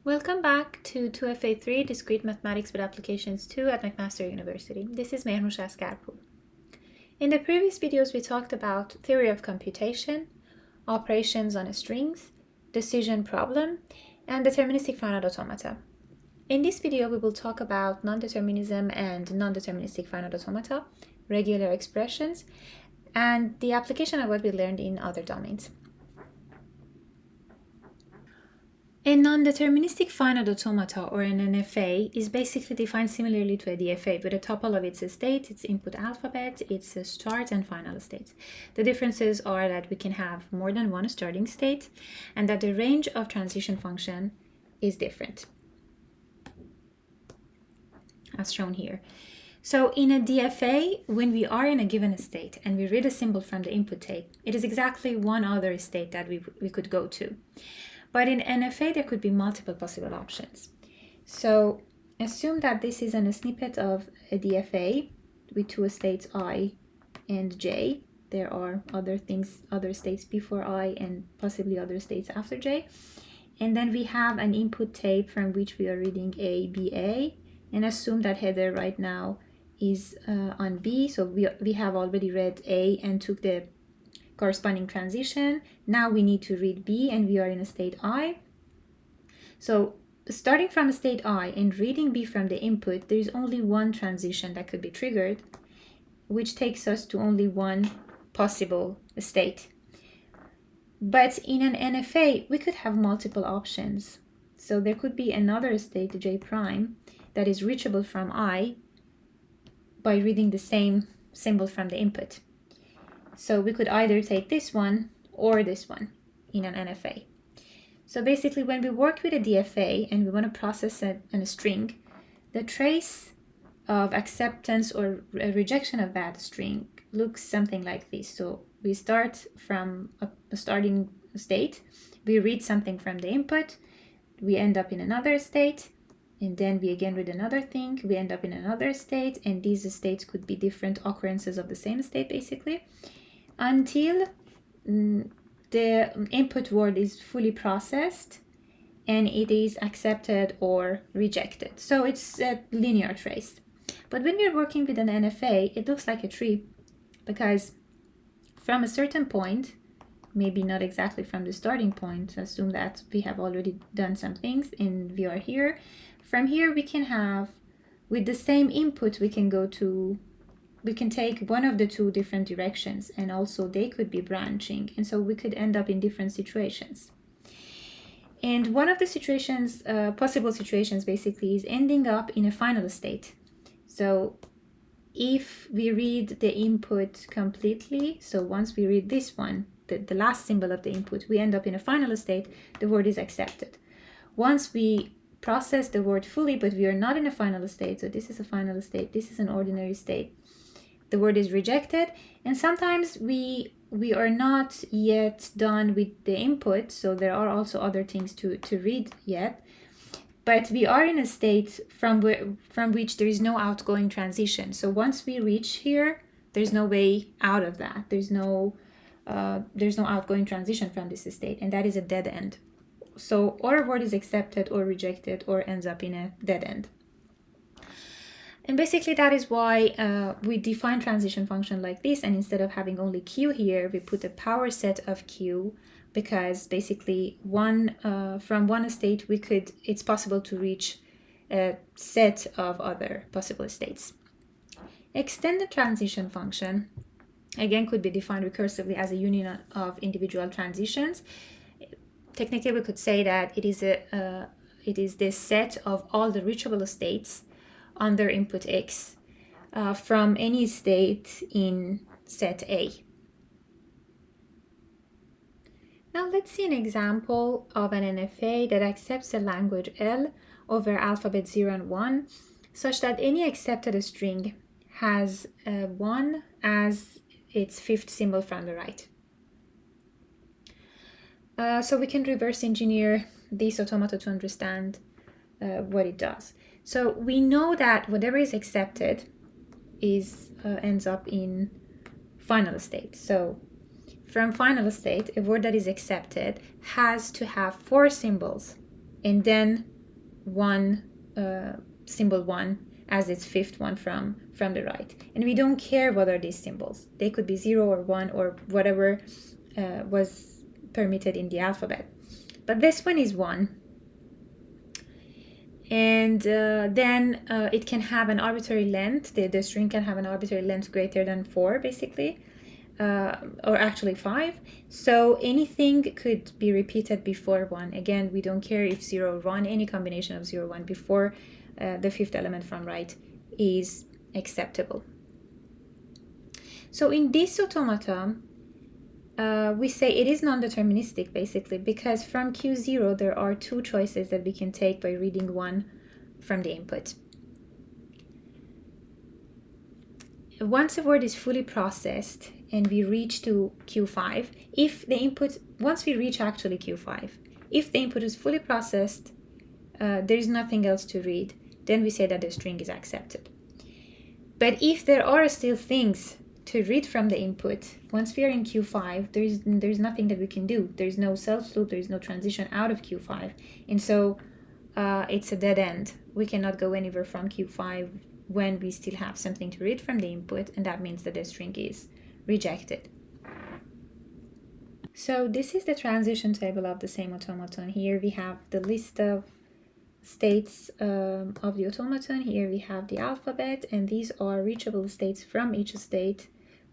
Welcome back to 2FA3 Discrete Mathematics with Applications 2 at McMaster University. This is Mehrnoush Askarpour. In the previous videos, we talked about theory of computation, operations on strings, decision problem, and deterministic finite automata. In this video, we will talk about nondeterminism and nondeterministic finite automata, regular expressions, and the application of what we learned in other domains. A non-deterministic finite automata, or an NFA, is basically defined similarly to a DFA with a tuple of its state, its input alphabet, its start and final states. The differences are that we can have more than one starting state and that the range of transition function is different, as shown here. So in a DFA, when we are in a given state and we read a symbol from the input tape, it is exactly one other state that we could go to. But in NFA, there could be multiple possible options. So assume that this is a snippet of a DFA with two states I and J. There are other states before I and possibly other states after J. And then we have an input tape from which we are reading A, B, A. And assume that header right now is on B. So we have already read A and took the corresponding transition. Now we need to read B and we are in a state I. So starting from a state I and reading B from the input, there is only one transition that could be triggered, which takes us to only one possible state. But in an NFA, we could have multiple options. So there could be another state, J prime, that is reachable from I by reading the same symbol from the input. So we could either take this one or this one in an NFA. So basically, when we work with a DFA and we want to process a string, the trace of acceptance or rejection of that string looks something like this. So we start from a starting state, we read something from the input, we end up in another state, and then we again read another thing, we end up in another state, and these states could be different occurrences of the same state basically, until the input word is fully processed and it is accepted or rejected. So it's a linear trace. But when we're working with an NFA, it looks like a tree, because from a certain point, maybe not exactly from the starting point, assume that we have already done some things and we are here. From here we can have, with the same input, we can take one of the two different directions, and also they could be branching, and so we could end up in different situations. And one of the situations, possible situations basically, is ending up in a final state. So if we read the input completely, so once we read this one, the last symbol of the input, we end up in a final state, the word is accepted. Once we process the word fully, but we are not in a final state, so this is a final state, this is an ordinary state, the word is rejected. And sometimes we are not yet done with the input, so there are also other things to read yet, but we are in a state from which there is no outgoing transition. So once we reach here, there's no way out of that. There's no outgoing transition from this state, and that is a dead end. So or a word is accepted or rejected or ends up in a dead end. And basically that is why we define transition function like this, and instead of having only Q here, we put a power set of Q, because basically from one state it's possible to reach a set of other possible states. Extended transition function again could be defined recursively as a union of individual transitions. Technically we could say that it is this set of all the reachable states under input X from any state in set A. Now let's see an example of an NFA that accepts a language L over alphabet 0 and 1, such that any accepted string has 1 as its fifth symbol from the right. So we can reverse engineer this automata to understand what it does. So we know that whatever is accepted ends up in final state. So from final state, a word that is accepted has to have 4 symbols and then one symbol 1 as its fifth one from the right. And we don't care what are these symbols. They could be 0 or 1 or whatever was permitted in the alphabet. But this one is 1. And then it can have an arbitrary length. The string can have an arbitrary length greater than 4, basically, or actually 5. So anything could be repeated before 1. Again, we don't care if 0 or 1, any combination of 0 or 1 before the fifth element from right is acceptable. So in this automata, we say it is non-deterministic, basically, because from Q0 there are 2 choices that we can take by reading 1 from the input. Once a word is fully processed and we reach to Q5, if the input, once we reach actually Q5, if the input is fully processed, there is nothing else to read, then we say that the string is accepted. But if there are still things to read from the input, once we are in Q5, there's nothing that we can do. There's no self loop, there's no transition out of Q5. And so it's a dead end. We cannot go anywhere from Q5 when we still have something to read from the input, and that means that the string is rejected. So this is the transition table of the same automaton. Here we have the list of states of the automaton. Here we have the alphabet, and these are reachable states from each state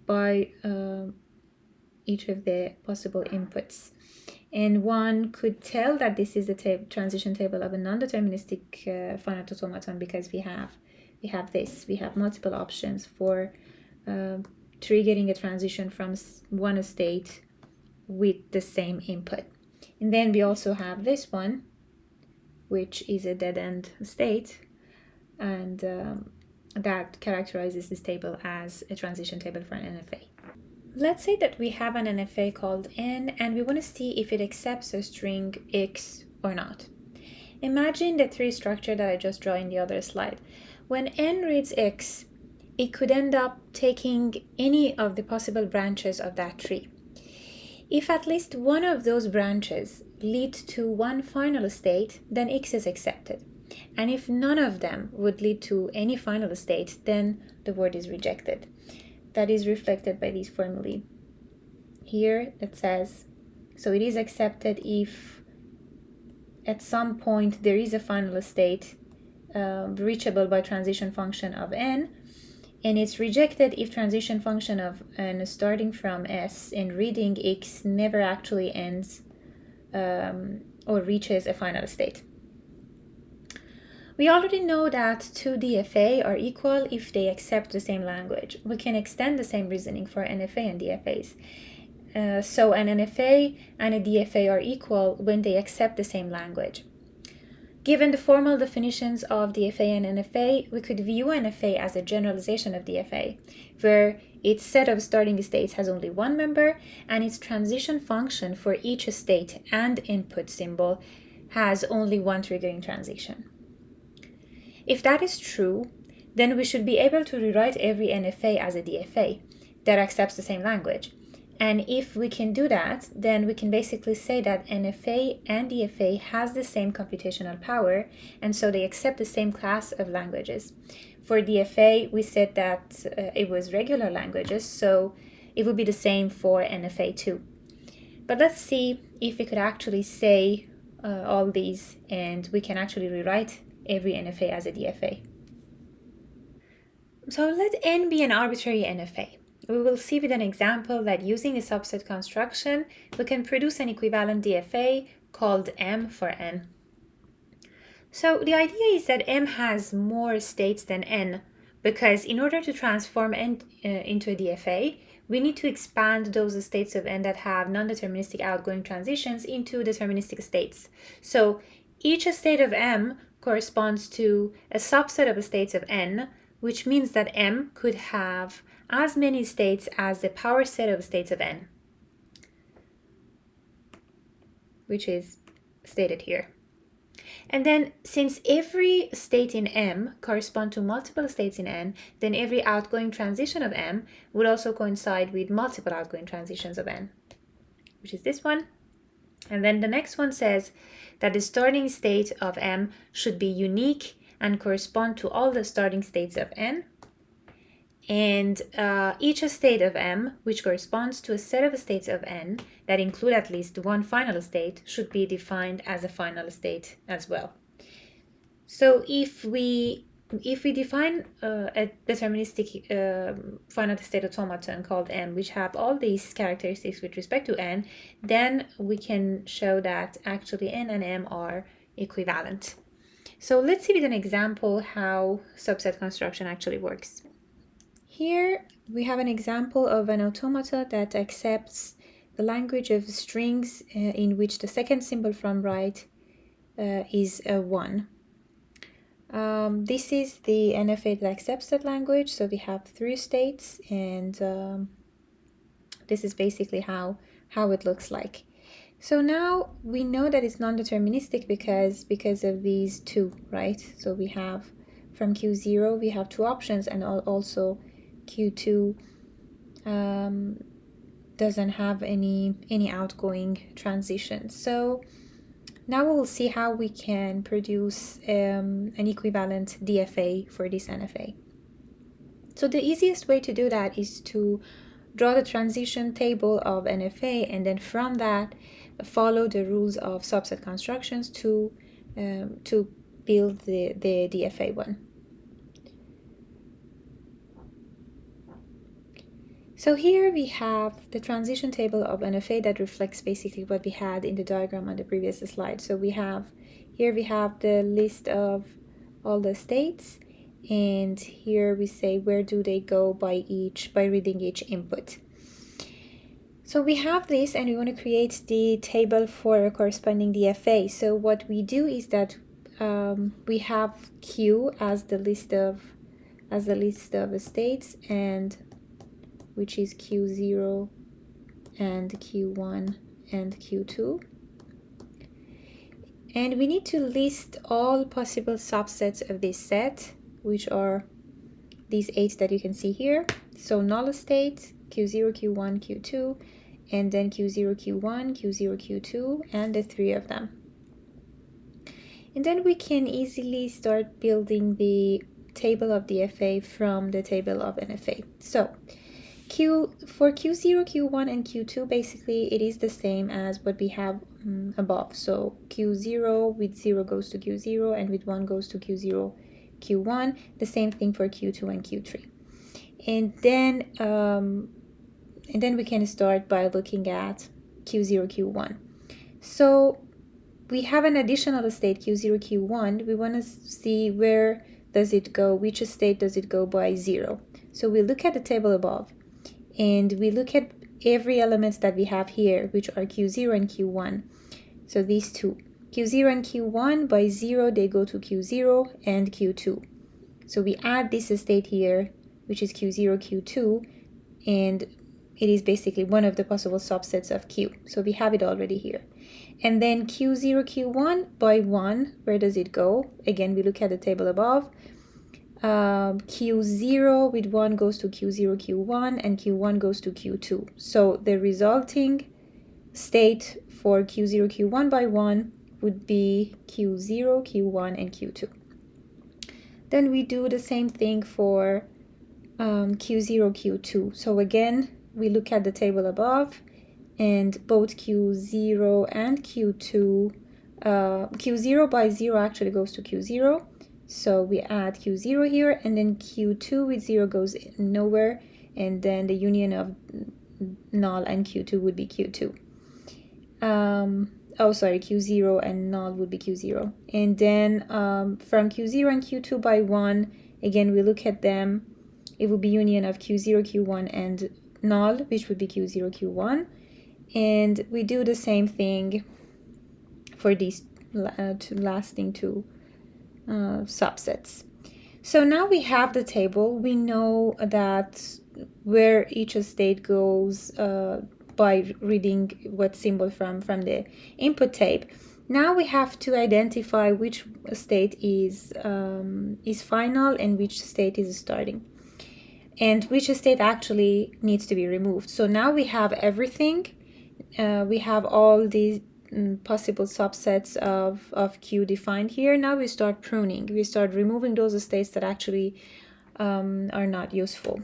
by each of the possible inputs. And one could tell that this is the transition table of a non-deterministic finite automaton because we have multiple options for triggering a transition from one state with the same input. And then we also have this one, which is a dead-end state, and that characterizes this table as a transition table for an NFA. Let's say that we have an NFA called n, and we want to see if it accepts a string x or not. Imagine the tree structure that I just drew in the other slide. When n reads x, it could end up taking any of the possible branches of that tree. If at least one of those branches lead to one final state, then x is accepted. And if none of them would lead to any final state, then the word is rejected. That is reflected by these formulae. Here it says, so it is accepted if at some point there is a final state reachable by transition function of n, and it's rejected if transition function of n starting from s and reading x never actually ends or reaches a final state. We already know that two DFA are equal if they accept the same language. We can extend the same reasoning for NFA and DFAs. So an NFA and a DFA are equal when they accept the same language. Given the formal definitions of DFA and NFA, we could view NFA as a generalization of DFA, where its set of starting states has only one member, and its transition function for each state and input symbol has only one triggering transition. If that is true, then we should be able to rewrite every NFA as a DFA that accepts the same language. And if we can do that, then we can basically say that NFA and DFA has the same computational power, and so they accept the same class of languages. For DFA, we said that it was regular languages, so it would be the same for NFA too. But let's see if we could actually say all these, and we can actually rewrite every NFA as a DFA. So let n be an arbitrary NFA. We will see with an example that using a subset construction, we can produce an equivalent DFA called M for n. So the idea is that M has more states than n, because in order to transform n into a DFA, we need to expand those states of n that have non-deterministic outgoing transitions into deterministic states. So each state of M corresponds to a subset of states of n, which means that M could have as many states as the power set of states of n, which is stated here. And then since every state in M corresponds to multiple states in n, then every outgoing transition of M would also coincide with multiple outgoing transitions of n, which is this one. And then the next one says that the starting state of M should be unique and correspond to all the starting states of N. And each state of M, which corresponds to a set of states of N that include at least one final state, should be defined as a final state as well. So if we define a deterministic finite state automaton called M, which have all these characteristics with respect to N, then we can show that actually N and M are equivalent. So let's see with an example how subset construction actually works. Here we have an example of an automata that accepts the language of strings in which the second symbol from right is a 1. This is the NFA that accepts that language, so we have 3 states, and this is basically how it looks like. So now we know that it's non-deterministic because of these two, right? So we have from Q0 we have 2 options, and also Q2 doesn't have any outgoing transitions. So now we will see how we can produce an equivalent DFA for this NFA. So the easiest way to do that is to draw the transition table of NFA, and then from that follow the rules of subset constructions to build the DFA one. So here we have the transition table of NFA that reflects basically what we had in the diagram on the previous slide. So we have the list of all the states, and here we say where do they go by reading each input. So we have this, and we want to create the table for a corresponding DFA. So what we do is that we have Q as the list of states, and which is Q0 and Q1 and Q2. And we need to list all possible subsets of this set, which are these 8 that you can see here. So null state, Q0, Q1, Q2, and then Q0, Q1, Q0, Q2, and the 3 of them. And then we can easily start building the table of DFA from the table of NFA. So for Q0, Q1, and Q2, basically it is the same as what we have above. So Q0 with 0 goes to Q0, and with 1 goes to Q0, Q1. The same thing for Q2 and Q3. And then we can start by looking at Q0, Q1. So we have an additional state, Q0, Q1. We want to see where does it go, which state does it go by 0. So we look at the table above, and we look at every element that we have here, which are Q0 and Q1. So these two, Q0 and Q1, by 0, they go to Q0 and Q2. So we add this state here, which is Q0, Q2, and it is basically one of the possible subsets of Q. So we have it already here. And then Q0, Q1, by 1, where does it go? Again, we look at the table above. Q0 with 1 goes to Q0, Q1, and Q1 goes to Q2. So the resulting state for Q0, Q1 by 1 would be Q0, Q1, and Q2. Then we do the same thing for Q0, Q2. So again, we look at the table above, and both Q0 and Q2, Q0 by 0 actually goes to Q0. So we add Q0 here, and then Q2 with 0 goes nowhere, and then the union of null and Q2 would be Q2. Q0 and null would be Q0. And then from Q0 and Q2 by 1, again, we look at them. It would be union of Q0, Q1, and null, which would be Q0, Q1. And we do the same thing for these lasting two subsets. So now we have the table. We know that where each state goes by reading what symbol from the input tape. Now we have to identify which state is final and which state is starting, and which state actually needs to be removed. So now we have everything. We have all these possible subsets of Q defined here. Now we start pruning. We start removing those states that actually are not useful.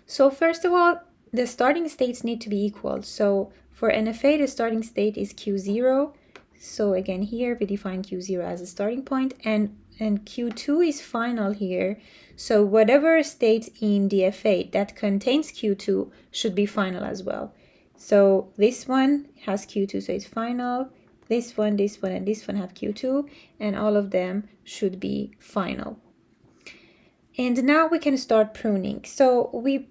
So first of all, the starting states need to be equal. So for NFA, the starting state is Q0. So again, here we define Q0 as a starting point, and Q2 is final here. So whatever state in DFA that contains Q2 should be final as well. So this one has Q2, so it's final. This one, and this one have Q2, and all of them should be final. And now we can start pruning. So we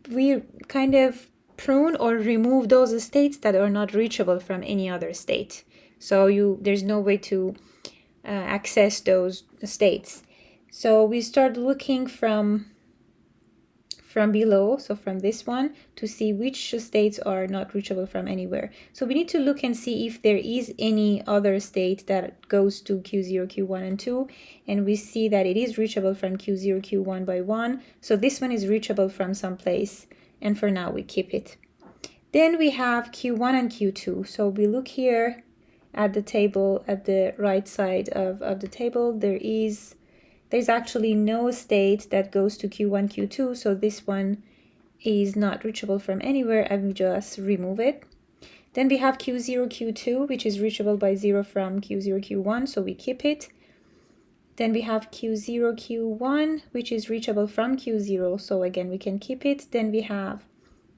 kind of prune or remove those states that are not reachable from any other state. So there's no way to access those states. So we start looking from below, so from this one, to see which states are not reachable from anywhere. So we need to look and see if there is any other state that goes to Q0, Q1, and 2, and we see that it is reachable from Q0, Q1 by 1. So this one is reachable from some place, and for now we keep it. Then we have Q1 and Q2. So we look here at the table, at the right side of the table, there's actually no state that goes to Q1, Q2, so this one is not reachable from anywhere, and we just remove it. Then we have Q0, Q2, which is reachable by 0 from Q0, Q1, so we keep it. Then we have Q0, Q1, which is reachable from Q0, so again we can keep it. Then we have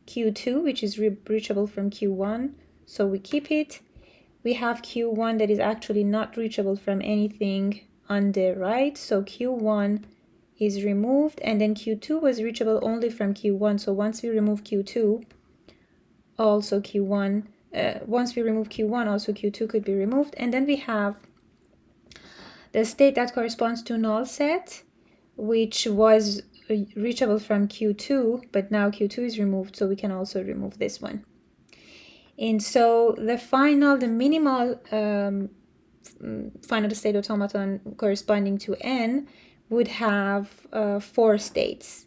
Q2, which is reachable from Q1, so we keep it. We have Q1 that is actually not reachable from anything on the right, so Q1 is removed, and then Q2 was reachable only from Q1. So once we remove Q2, also Q1, once we remove Q1, also Q2 could be removed. And then we have the state that corresponds to null set, which was reachable from Q2, but now Q2 is removed, so we can also remove this one. And so the minimal finite state automaton corresponding to N would have 4 states.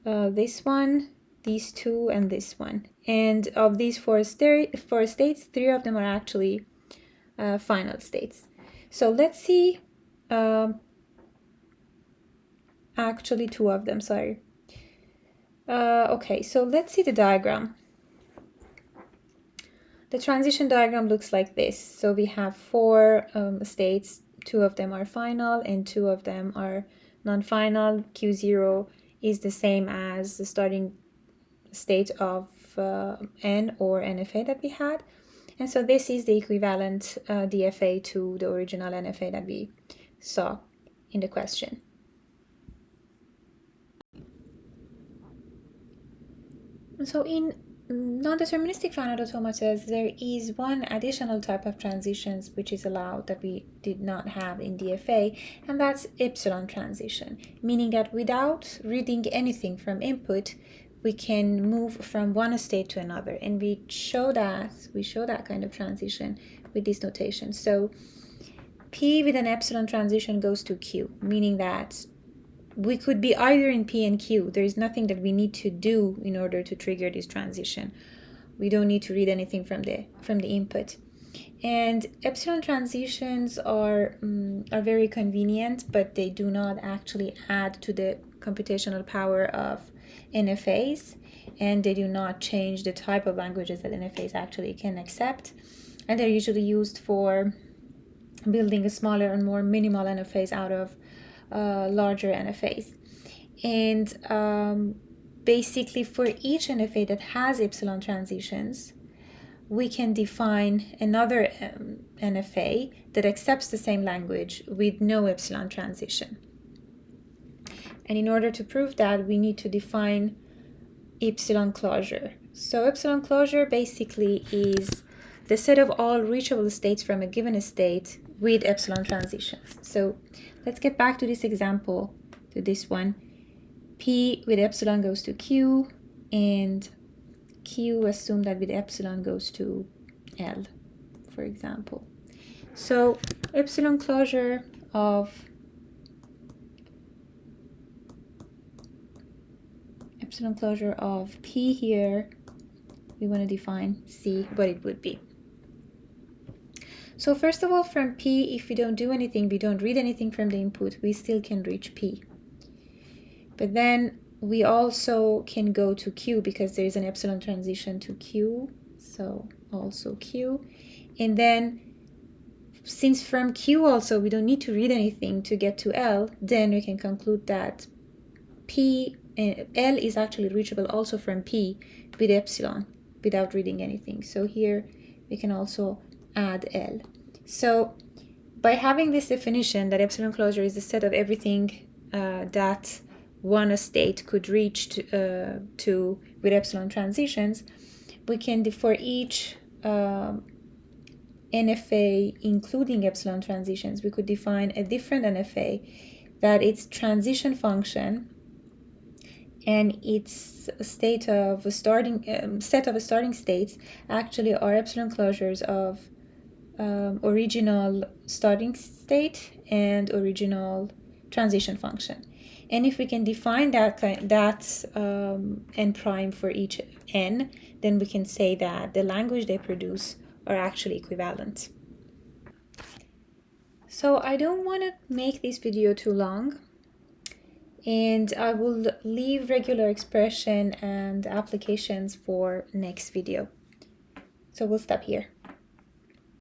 This one, these two, and this one. And of these four states, 3 of them are actually final states. So let's see, actually 2 of them, sorry. Okay, so let's see the diagram. The transition diagram looks like this. So we have 4 states, 2 of them are final and 2 of them are non-final. Q0 is the same as the starting state of N or NFA that we had. And so this is the equivalent DFA to the original NFA that we saw in the question. So in non-deterministic finite automatas, there is one additional type of transitions which is allowed that we did not have in DFA, and that's epsilon transition, meaning that without reading anything from input, we can move from one state to another, and we show that kind of transition with this notation. So P with an epsilon transition goes to Q, meaning that we could be either in P and Q. There is nothing that we need to do in order to trigger this transition. We don't need to read anything from the input. And epsilon transitions are very convenient, but they do not actually add to the computational power of NFAs, and they do not change the type of languages that NFAs actually can accept. And they're usually used for building a smaller and more minimal NFAs out of larger NFAs. And basically for each NFA that has epsilon transitions, we can define another NFA that accepts the same language with no epsilon transition. And in order to prove that, we need to define epsilon closure. So epsilon closure basically is the set of all reachable states from a given state with epsilon transitions. So let's get back to this example, to this one. P with epsilon goes to Q, and Q, assume that with epsilon goes to L, for example. So epsilon closure of P here, we want to define, see what it would be. So first of all, from P, if we don't do anything, we don't read anything from the input, we still can reach P. But then we also can go to Q because there is an epsilon transition to Q. So also Q. And then since from Q also we don't need to read anything to get to L, then we can conclude that L is actually reachable also from P with epsilon without reading anything. So here we can also add L. So by having this definition that epsilon closure is the set of everything that one state could reach to with epsilon transitions, we can, for each NFA including epsilon transitions, we could define a different NFA that its transition function and its state of starting set of starting states actually are epsilon closures of original starting state and original transition function. And if we can define that n prime for each n, then we can say that the language they produce are actually equivalent. So I don't want to make this video too long, and I will leave regular expression and applications for next video. So we'll stop here.